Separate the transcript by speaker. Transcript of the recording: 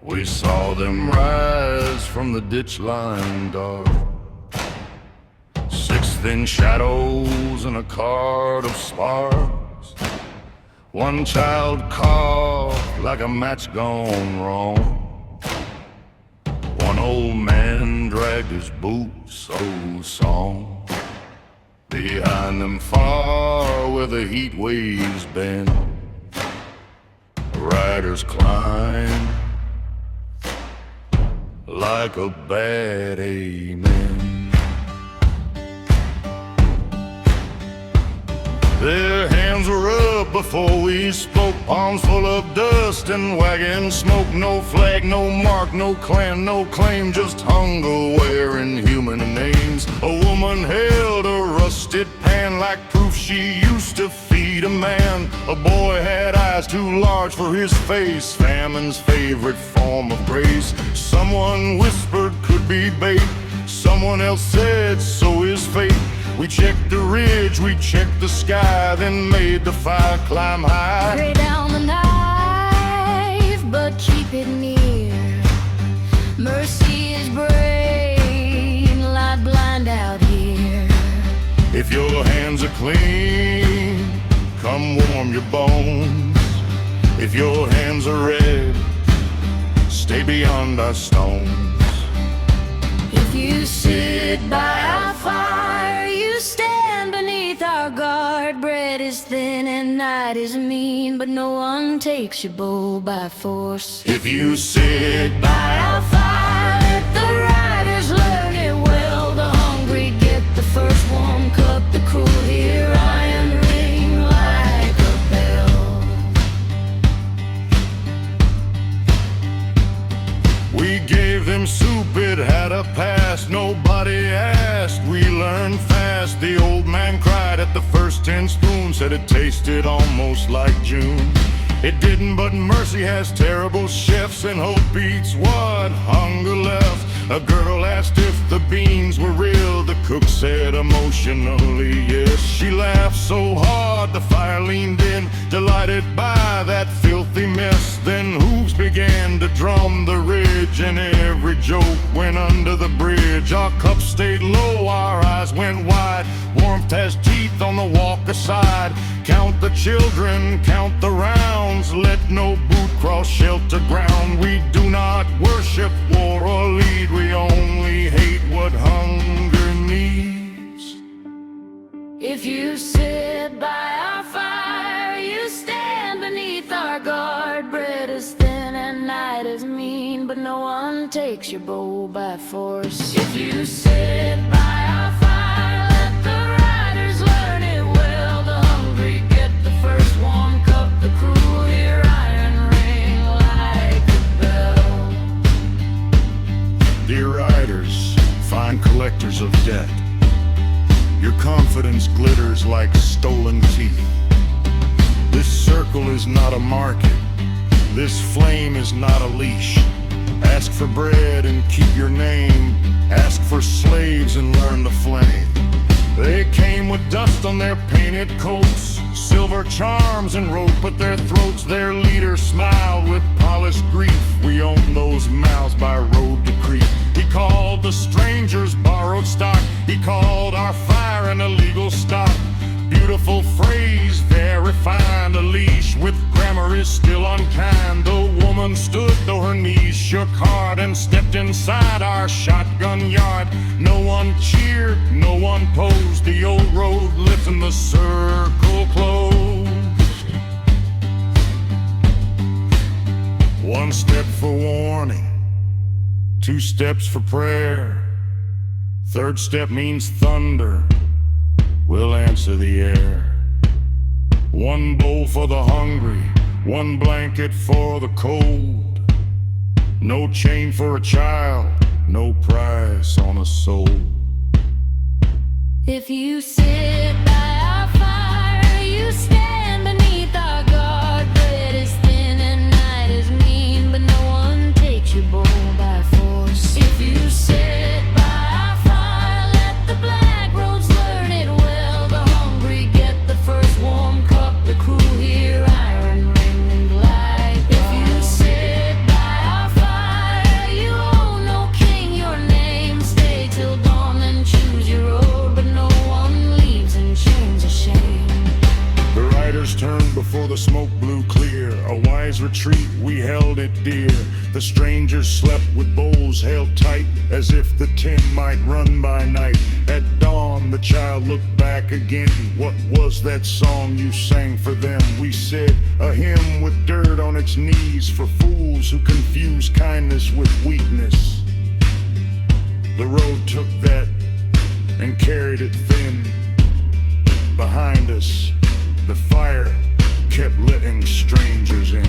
Speaker 1: We saw them rise from the ditch line dark, 6 thin shadows in a cart of sparks. One child coughed like a match gone wrong. One old man dragged his boots, old song. Behind them far where the heat waves bend, riders climb like a bad amen. Their hands were up before we spoke, palms full of dust and wagon smoke. No flag, no mark, no clan, no claim, just hunger wearing human names. A woman held a rusted pan like proof she used to feed a man. A boy had eyes too large for his face, famine's favorite form of grace. Someone whispered could be bait, someone else said so is fate. We checked the ridge, we checked the sky, then made the fire climb high.
Speaker 2: Lay down the knife, but keep it near. Mercy is brain, light blind out here.
Speaker 1: If your hands are clean, come warm your bones. If your hands are red, stay beyond our stones.
Speaker 2: If you sit by our fire, you stand beneath our guard. Bread is thin and night is mean, but no one takes your bow by force.
Speaker 1: If you sit
Speaker 2: By our fire, let the riders learn it well. The hungry get the first warm cup, the cruel hear iron ring like a bell.
Speaker 1: we gave them soup, it had a past, nobody asked, we learned fast. The old man cried at the first 10 spoons, said it tasted almost like June. It didn't, but mercy has terrible chefs, and hope beats what hunger left. A girl asked if the beans were real, the cook said emotionally yes. She laughed so hard the fire leaned in, delighted by that filthy mess. Then hooves began to drum the ridge, and every joke went under the bridge. Our cups stayed low, our eyes went wide, warmth has teeth on the walk aside. Count the children, count the rounds, let no boot cross shelter ground. We do not worship war or lead, we only hate what hunger needs.
Speaker 2: If you sit by our fire, you stand beneath our guard. Bread is thin and night is mean, but no one takes your bow by force. If you sit by our fire, let the riders learn it well. The hungry get the first warm cup, the cruel hear iron ring like a bell.
Speaker 1: Dear riders, fine collectors of debt, your confidence glitters like stolen teeth. This circle is not a market, this flame is not a leash. Ask for bread and keep your name, ask for slaves and learn the flame. They came with dust on their painted coats, silver charms and rope at their throats. Their leader smiled with polished grief, we own those mouths by road to creep. He called the strangers borrowed stock, he called our fire an illegal stock. Beautiful phrase, very fine, a leash with grammar is still unkind. The woman stood though her knees shook hard and stepped inside our shotgun yard. No one cheered, no one posed, the old road lit and the circle closed. One step for warning, 2 steps for prayer, 3rd step means thunder, we'll answer the air. 1 bowl for the hungry, 1 blanket for the cold. No chain for a child, no price on a soul.
Speaker 2: If you sit by our fire, you stand beneath our guard. Bread is thin and night is mean, but no one takes your bow by force. If you sit by our fire, let the black roads learn it well. The hungry get the first warm cup, the cruel hear iron ring like. If you sit by our fire,
Speaker 1: smoke blew clear, a wise retreat, we held it dear. The strangers slept with bowls held tight, as if the tin might run by night. At dawn, the child looked back again. What was that song you sang for them? We said, a hymn with dirt on its knees, for fools who confuse kindness with weakness. The road took that and carried it thin. Behind us, the fire kept letting strangers in.